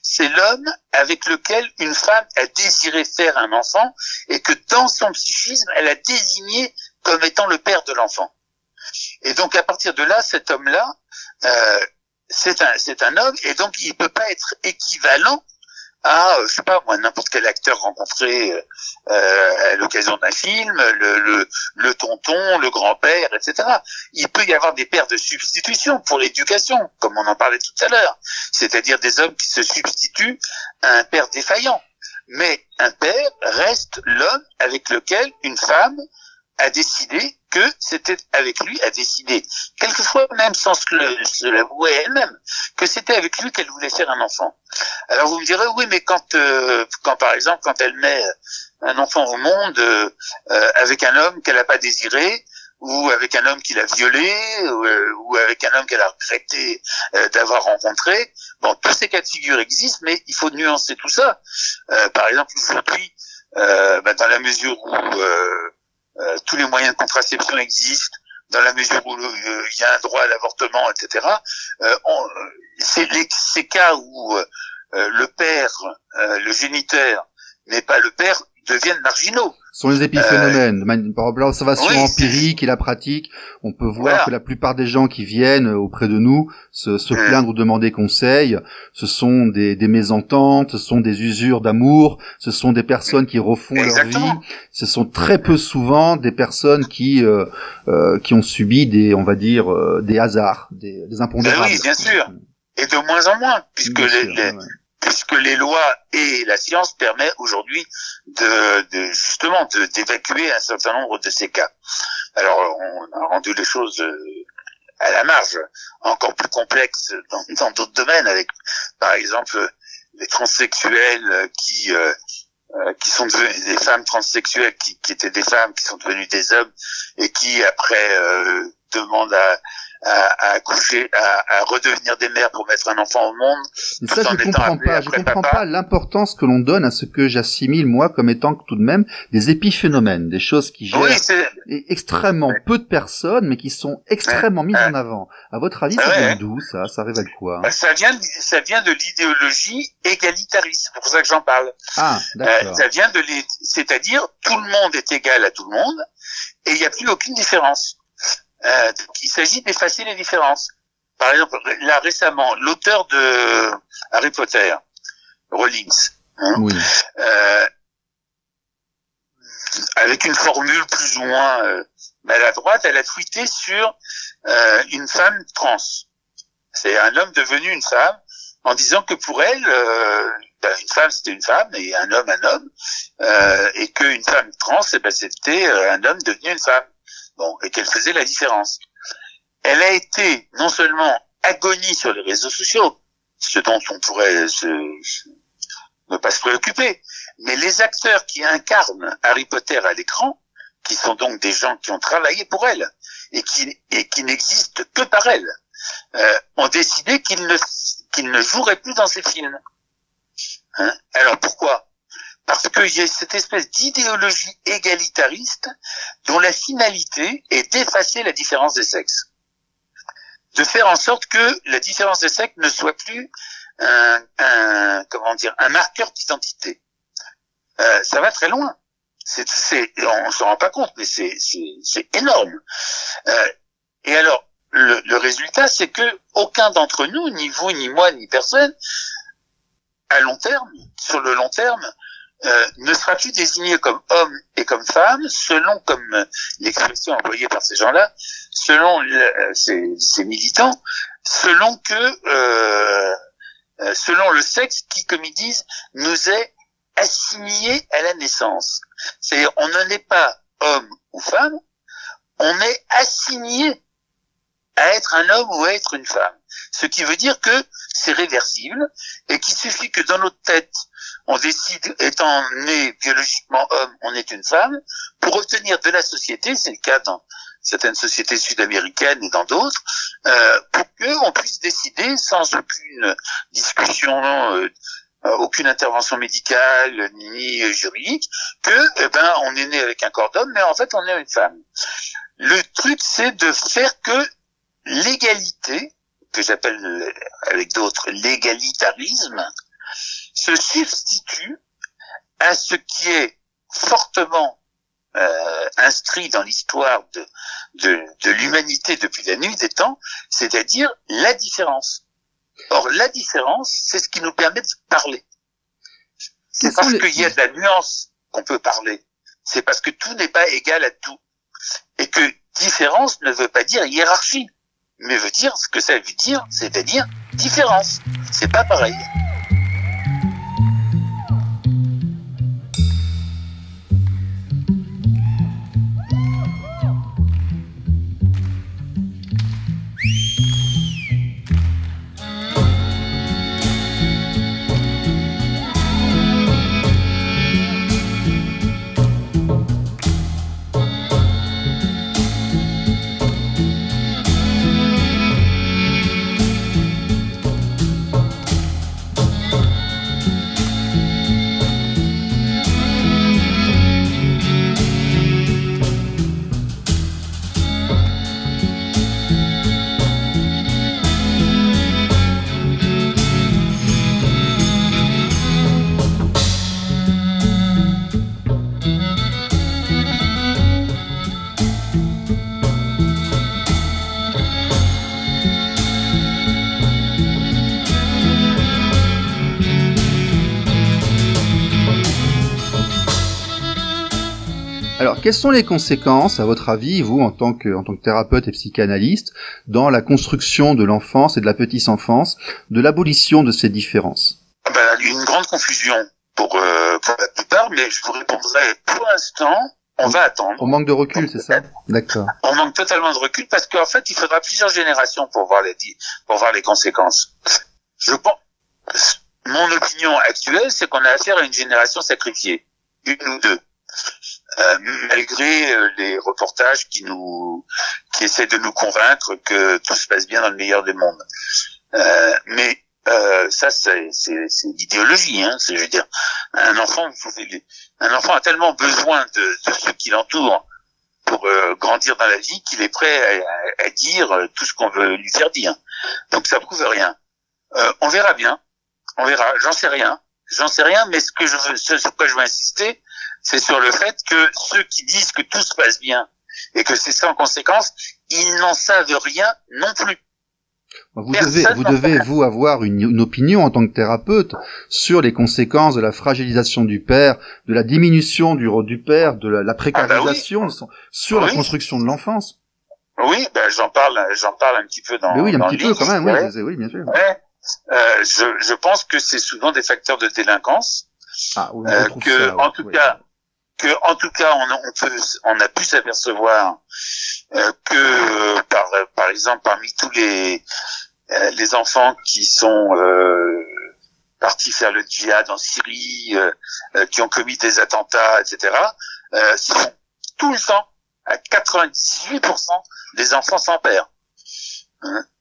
C'est l'homme avec lequel une femme a désiré faire un enfant et que dans son psychisme, elle a désigné comme étant le père de l'enfant. Et donc à partir de là, cet homme-là, c'est un homme et donc il peut pas être équivalent à, je sais pas moi, n'importe quel acteur rencontré à l'occasion d'un film, le tonton, le grand-père, etc. Il peut y avoir des pères de substitution pour l'éducation, comme on en parlait tout à l'heure, c'est-à-dire des hommes qui se substituent à un père défaillant. Mais un père reste l'homme avec lequel une femme a décidé que c'était avec lui, a décidé, quelquefois même sans se l'avouer elle-même, que c'était avec lui qu'elle voulait faire un enfant. Alors vous me direz, oui, mais quand par exemple, quand elle met un enfant au monde avec un homme qu'elle n'a pas désiré, ou avec un homme qui l'a violé, ou avec un homme qu'elle a regretté d'avoir rencontré, bon, tous ces cas de figure existent, mais il faut nuancer tout ça. Par exemple, aujourd'hui, dans la mesure où tous les moyens de contraception existent, dans la mesure où il y a un droit à l'avortement, etc. Ces cas où le père, le géniteur, n'est pas le père, deviennent marginaux. Ce sont les épiphénomènes. Par l'observation empirique et la pratique, on peut voir que la plupart des gens qui viennent auprès de nous se plaindre ou demander conseil, ce sont des mésententes, ce sont des usures d'amour, ce sont des personnes qui refont leur vie, ce sont très peu souvent des personnes qui ont subi des des hasards, des impondérables. Oui, bien sûr. Et de moins en moins, puisque puisque les lois et la science permettent aujourd'hui justement d'évacuer un certain nombre de ces cas. Alors on a rendu les choses à la marge encore plus complexes dans d'autres domaines, avec par exemple les transsexuels qui sont devenus des femmes transsexuelles qui étaient des femmes qui sont devenues des hommes et qui après demandent à accoucher, à redevenir des mères pour mettre un enfant au monde. Mais ça, je comprends pas l'importance que l'on donne à ce que j'assimile, moi, comme étant tout de même des épiphénomènes, des choses qui gèrent extrêmement peu de personnes, mais qui sont extrêmement mises en avant. À votre avis, ça vient d'où, ça? Ça révèle quoi? Ça vient de l'idéologie égalitariste, c'est pour ça que j'en parle. Ah, d'accord. Ça vient c'est-à-dire, tout le monde est égal à tout le monde, et il n'y a plus aucune différence. Donc il s'agit d'effacer les différences. Par exemple, là récemment, l'auteur de Harry Potter, Rowling, avec une formule plus ou moins maladroite, elle a tweeté sur une femme trans. C'est un homme devenu une femme en disant que pour elle, une femme c'était une femme et un homme, et qu'une femme trans, c'était un homme devenu une femme. Bon, et qu'elle faisait la différence. Elle a été non seulement agonie sur les réseaux sociaux, ce dont on pourrait ne pas se préoccuper, mais les acteurs qui incarnent Harry Potter à l'écran, qui sont donc des gens qui ont travaillé pour elle et qui n'existent que par elle, ont décidé qu'ils ne joueraient plus dans ces films. Hein? Alors pourquoi? Parce qu'il y a cette espèce d'idéologie égalitariste dont la finalité est d'effacer la différence des sexes. De faire en sorte que la différence des sexes ne soit plus un marqueur d'identité. Ça va très loin. On s'en rend pas compte, mais c'est énorme. Et alors, le résultat, c'est que aucun d'entre nous, ni vous, ni moi, ni personne, sur le long terme, ne sera plus désigné comme homme et comme femme, selon, comme l'expression employée par ces gens-là, selon ces militants, selon le sexe qui, comme ils disent, nous est assigné à la naissance. C'est-à-dire, on n'en est pas homme ou femme, on est assigné à être un homme ou à être une femme. Ce qui veut dire que c'est réversible et qu'il suffit que dans notre tête, on décide, étant né biologiquement homme, on est une femme, pour obtenir de la société, c'est le cas dans certaines sociétés sud-américaines et dans d'autres, pour qu'on puisse décider sans aucune discussion, aucune intervention médicale ni juridique, que on est né avec un corps d'homme, mais en fait on est une femme. Le truc, c'est de faire que l'égalité, que j'appelle avec d'autres l'égalitarisme, se substitue à ce qui est fortement inscrit dans l'histoire de l'humanité depuis la nuit des temps, c'est-à-dire la différence. Or, la différence, c'est ce qui nous permet de parler. C'est parce qu'il y a de la nuance qu'on peut parler. C'est parce que tout n'est pas égal à tout. Et que différence ne veut pas dire hiérarchie, mais veut dire ce que ça veut dire, c'est-à-dire différence. C'est pas pareil. Alors, quelles sont les conséquences, à votre avis, vous, en tant que thérapeute et psychanalyste, dans la construction de l'enfance et de la petite enfance, de l'abolition de ces différences? Une grande confusion pour la plupart, mais je vous répondrai, pour l'instant, on va attendre. On manque de recul, c'est ça? D'accord. On manque totalement de recul parce qu'en fait, il faudra plusieurs générations pour voir les conséquences. Je pense, mon opinion actuelle, c'est qu'on a affaire à une génération sacrifiée. Une ou deux. Malgré les reportages qui essaient de nous convaincre que tout se passe bien dans le meilleur des mondes. Mais ça c'est l'idéologie, hein. Je veux dire, un enfant a tellement besoin de ceux qui l'entourent pour grandir dans la vie qu'il est prêt à dire tout ce qu'on veut lui faire dire. Donc ça prouve rien. On verra bien. On verra. J'en sais rien, mais ce sur quoi je veux insister, c'est sur le fait que ceux qui disent que tout se passe bien et que c'est sans conséquence, ils n'en savent rien non plus. Vous devez vous avoir une opinion en tant que thérapeute sur les conséquences de la fragilisation du père, de la diminution du rôle du père, de la précarisation sur la construction de l'enfance. Oui, j'en parle un petit peu dans. Mais oui, un dans petit le livre, peu quand même. Oui, bien sûr. Ouais. je pense que c'est souvent des facteurs de délinquance. Ah, oui, en tout cas, on a pu s'apercevoir que par exemple parmi tous les enfants qui sont partis faire le djihad en Syrie, qui ont commis des attentats, etc., ce sont tout le temps à 98% des enfants sans père,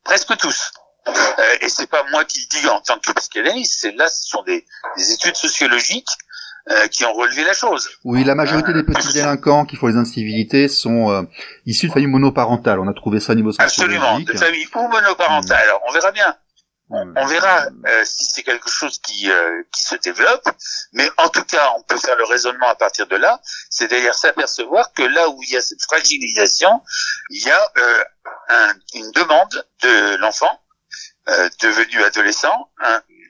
presque tous. Et c'est pas moi qui le dis en tant que psychanalyste, ce sont des études sociologiques qui ont relevé la chose. Oui, la majorité des petits délinquants qui font les incivilités sont issus de familles monoparentales. On a trouvé ça au niveau sociologique. Absolument, de familles ou monoparentales. Alors, on verra bien. On verra si c'est quelque chose qui se développe, mais en tout cas, on peut faire le raisonnement à partir de là, c'est-à-dire s'apercevoir que là où il y a cette fragilisation, il y a une demande de l'enfant devenu adolescent,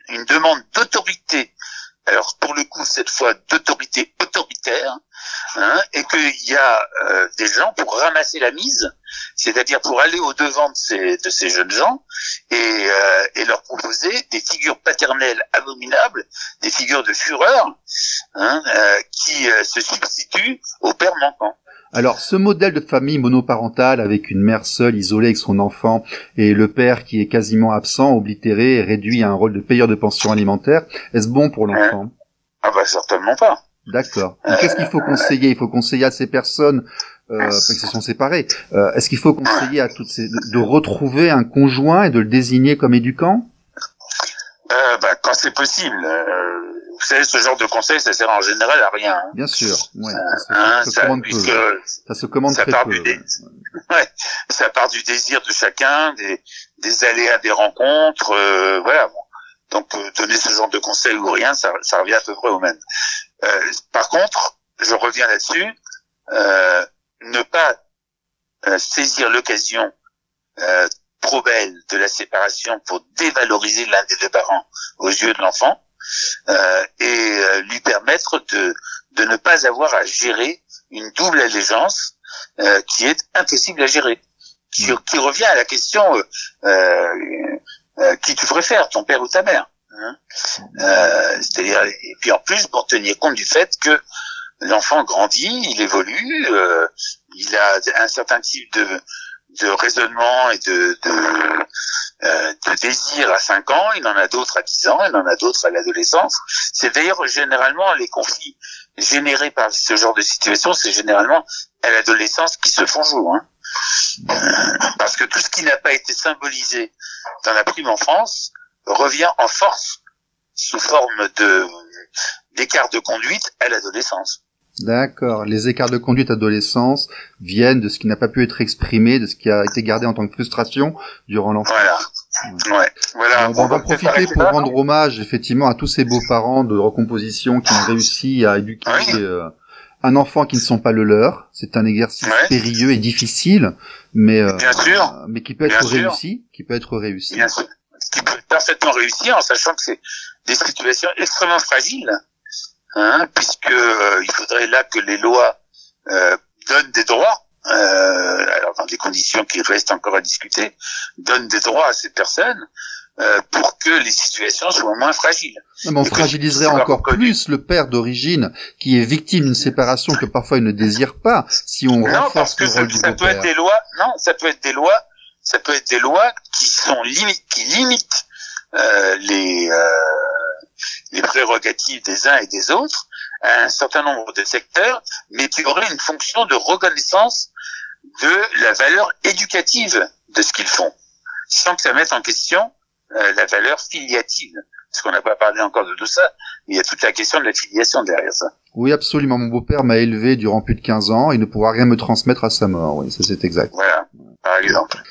une demande d'autorité. Alors pour le coup, cette fois d'autorité autoritaire, et qu'il y a des gens pour ramasser la mise, c'est-à-dire pour aller au devant de ces jeunes gens et leur proposer des figures paternelles abominables, des figures de fureur, qui se substituent au père manquant. Alors, ce modèle de famille monoparentale avec une mère seule, isolée avec son enfant, et le père qui est quasiment absent, oblitéré et réduit à un rôle de payeur de pension alimentaire, est-ce bon pour l'enfant? Ah bah certainement pas. D'accord. Qu'est-ce qu'il faut conseiller? Il faut conseiller à ces personnes qui se sont séparées. Est-ce qu'il faut conseiller à toutes ces de retrouver un conjoint et de le désigner comme éducant? Quand c'est possible. Vous savez, ce genre de conseil, ça sert en général à rien. Bien sûr, ouais. Ça se commande peu. Ça se commande très peu. Ouais, ça part du désir de chacun, des aléas des rencontres, voilà. Bon. Donc, donner ce genre de conseil ou rien, ça revient à peu près au même. Par contre, je reviens là-dessus, ne pas saisir l'occasion trop belle de la séparation pour dévaloriser l'un des deux parents aux yeux de l'enfant, et lui permettre de ne pas avoir à gérer une double allégeance qui est impossible à gérer, qui revient à la question qui tu préfères, ton père ou ta mère, c'est-à-dire, et puis en plus pour tenir compte du fait que l'enfant grandit, il évolue, il a un certain type de raisonnement et de désir à 5 ans, il en a d'autres à 10 ans, il en a d'autres à l'adolescence. C'est d'ailleurs généralement les conflits générés par ce genre de situation, c'est généralement à l'adolescence qui se font jour. Parce que tout ce qui n'a pas été symbolisé dans la prime enfance revient en force sous forme d'écart de conduite à l'adolescence. D'accord. Les écarts de conduite adolescence viennent de ce qui n'a pas pu être exprimé, de ce qui a été gardé en tant que frustration durant l'enfance. Voilà. Ouais. Voilà. On va profiter pour rendre hommage effectivement à tous ces beaux-parents de recomposition qui ont réussi à éduquer un enfant qui ne sont pas le leur. C'est un exercice périlleux et difficile, mais mais qui peut être réussi, Bien sûr. Qui peut parfaitement réussir en sachant que c'est des situations extrêmement fragiles. Puisque il faudrait là que les lois donnent des droits, alors dans des conditions qui restent encore à discuter, donnent des droits à ces personnes pour que les situations soient moins fragiles. Non, mais on fragiliserait encore plus le père d'origine qui est victime d'une séparation que parfois il ne désire pas si on renforce le rôle du beau-père. Ça peut être des lois qui limitent les prérogatives des uns et des autres à un certain nombre de secteurs, mais qui auraient une fonction de reconnaissance de la valeur éducative de ce qu'ils font, sans que ça mette en question la valeur filiative. Parce qu'on n'a pas parlé encore de tout ça, mais il y a toute la question de la filiation derrière ça. Oui, absolument. Mon beau-père m'a élevé durant plus de 15 ans, il ne pourra rien me transmettre à sa mort. Oui, ça c'est exact. Voilà, par exemple.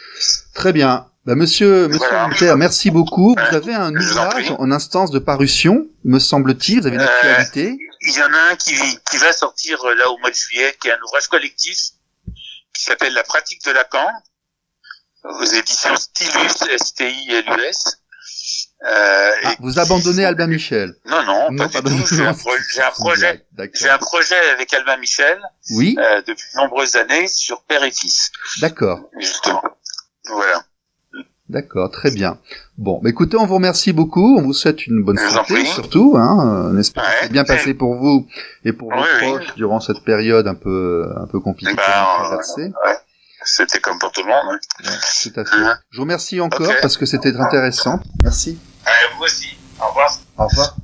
Très bien. Monsieur Mutter, merci beaucoup. Vous avez un ouvrage en instance de parution, me semble-t-il. Vous avez une actualité. Il y en a un qui va sortir là au mois de juillet, qui est un ouvrage collectif qui s'appelle La pratique de Lacan, aux éditions Stilus, S-T-I-L-U-S. Vous abandonnez Albin Michel? Non, pas du tout. J'ai un projet avec Albin Michel. Oui. Depuis de nombreuses années sur Père et Fils. D'accord. Justement. Voilà. D'accord, très bien. Bon, bah écoutez, on vous remercie beaucoup, on vous souhaite une bonne santé surtout, hein. On espère que c'est bien passé pour vous et pour vos proches durant cette période un peu compliquée à traverser. C'était comme pour tout le monde. Ouais, tout à fait. Je vous remercie encore parce que c'était intéressant. Merci. Vous aussi. Au revoir. Au revoir.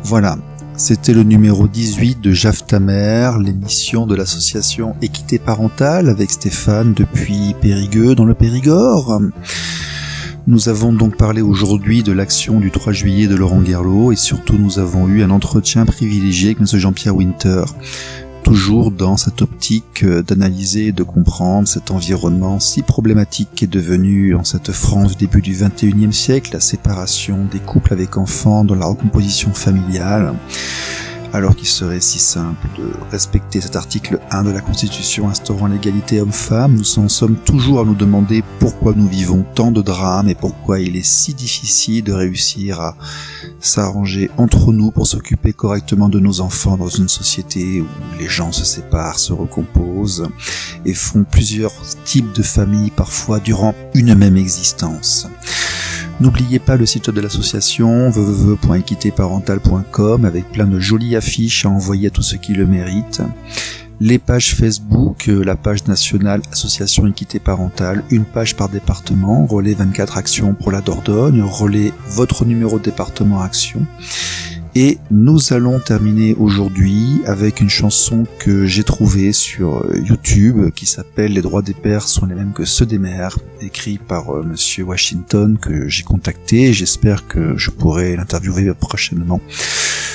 Voilà, c'était le numéro 18 de Jaf ta mère, l'émission de l'association Équité Parentale avec Stéphane depuis Périgueux dans le Périgord. Nous avons donc parlé aujourd'hui de l'action du 3 juillet de Laurent Guerlot et surtout nous avons eu un entretien privilégié avec M. Jean-Pierre Winter. Toujours dans cette optique d'analyser et de comprendre cet environnement si problématique qui est devenu en cette France du début du XXIe siècle, la séparation des couples avec enfants dans la recomposition familiale, alors qu'il serait si simple de respecter cet article 1 de la Constitution instaurant l'égalité homme-femme. Nous en sommes toujours à nous demander pourquoi nous vivons tant de drames et pourquoi il est si difficile de réussir à s'arranger entre nous pour s'occuper correctement de nos enfants dans une société où les gens se séparent, se recomposent et font plusieurs types de familles parfois durant une même existence. N'oubliez pas le site de l'association www.equitéparentale.com avec plein de jolies affiches à envoyer à tous ceux qui le méritent. Les pages Facebook, la page nationale Association Équité Parentale, une page par département, relais 24 actions pour la Dordogne, relais votre numéro de département action. Et nous allons terminer aujourd'hui avec une chanson que j'ai trouvée sur YouTube qui s'appelle « Les droits des pères sont les mêmes que ceux des mères », écrit par Monsieur Washington que j'ai contacté et j'espère que je pourrai l'interviewer prochainement.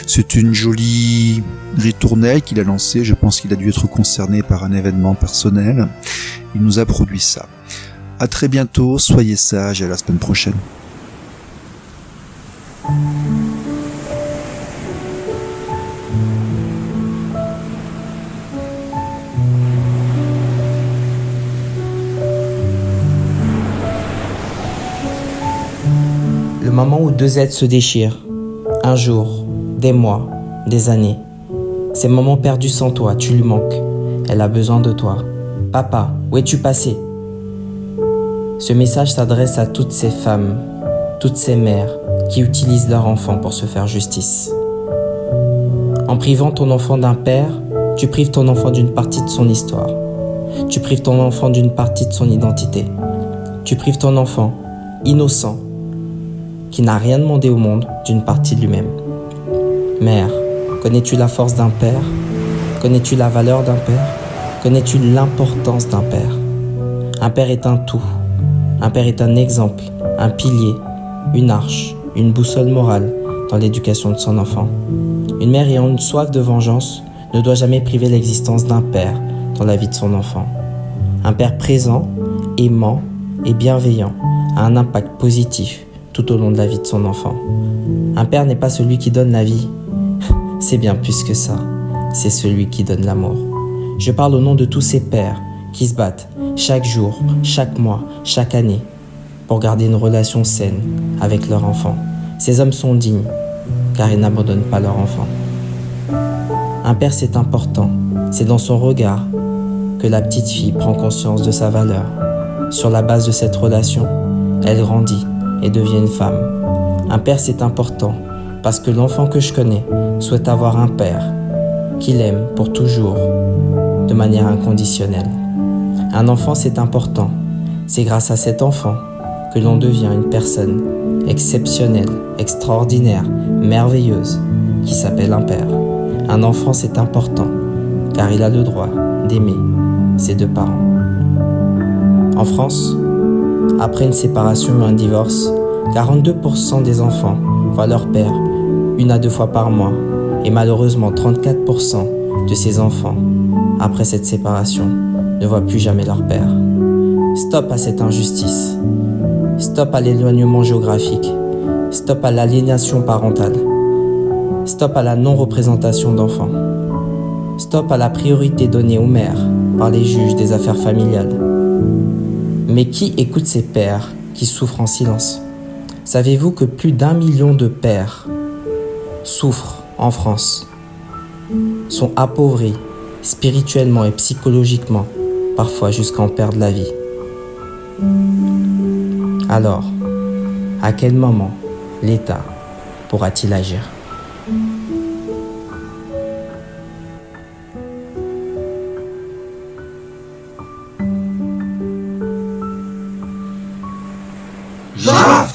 C'est une jolie ritournelle qu'il a lancée, je pense qu'il a dû être concerné par un événement personnel. Il nous a produit ça. À très bientôt, soyez sages et à la semaine prochaine. Le moment où deux êtres se déchirent, un jour, des mois, des années. Ces moments perdus sans toi, tu lui manques. Elle a besoin de toi. Papa, où es-tu passé? Ce message s'adresse à toutes ces femmes, toutes ces mères qui utilisent leur enfant pour se faire justice. En privant ton enfant d'un père, tu prives ton enfant d'une partie de son histoire. Tu prives ton enfant d'une partie de son identité. Tu prives ton enfant, innocent, qui n'a rien demandé au monde, d'une partie de lui-même. Mère, connais-tu la force d'un père? Connais-tu la valeur d'un père? Connais-tu l'importance d'un père? Un père est un tout. Un père est un exemple, un pilier, une arche, une boussole morale dans l'éducation de son enfant. Une mère ayant une soif de vengeance ne doit jamais priver l'existence d'un père dans la vie de son enfant. Un père présent, aimant et bienveillant a un impact positif tout au long de la vie de son enfant. Un père n'est pas celui qui donne la vie. C'est bien plus que ça. C'est celui qui donne l'amour. Je parle au nom de tous ces pères qui se battent chaque jour, chaque mois, chaque année pour garder une relation saine avec leur enfant. Ces hommes sont dignes car ils n'abandonnent pas leur enfant. Un père, c'est important. C'est dans son regard que la petite fille prend conscience de sa valeur. Sur la base de cette relation, elle grandit et devient une femme. Un père, c'est important parce que l'enfant que je connais souhaite avoir un père qu'il aime pour toujours, de manière inconditionnelle. Un enfant, c'est important. C'est grâce à cet enfant que l'on devient une personne exceptionnelle, extraordinaire, merveilleuse, qui s'appelle un père. Un enfant, c'est important, car il a le droit d'aimer ses deux parents. En France, après une séparation ou un divorce, 42% des enfants voient leur père 1 à 2 fois par mois, et malheureusement 34% de ces enfants, après cette séparation, ne voient plus jamais leur père. Stop à cette injustice. Stop à l'éloignement géographique. Stop à l'aliénation parentale. Stop à la non-représentation d'enfants. Stop à la priorité donnée aux mères par les juges des affaires familiales. Mais qui écoute ces pères qui souffrent en silence? Savez-vous que plus d'1 million de pères souffrent en France, sont appauvris spirituellement et psychologiquement, parfois jusqu'à en perdre la vie? Alors, à quel moment l'État pourra-t-il agir? Jafta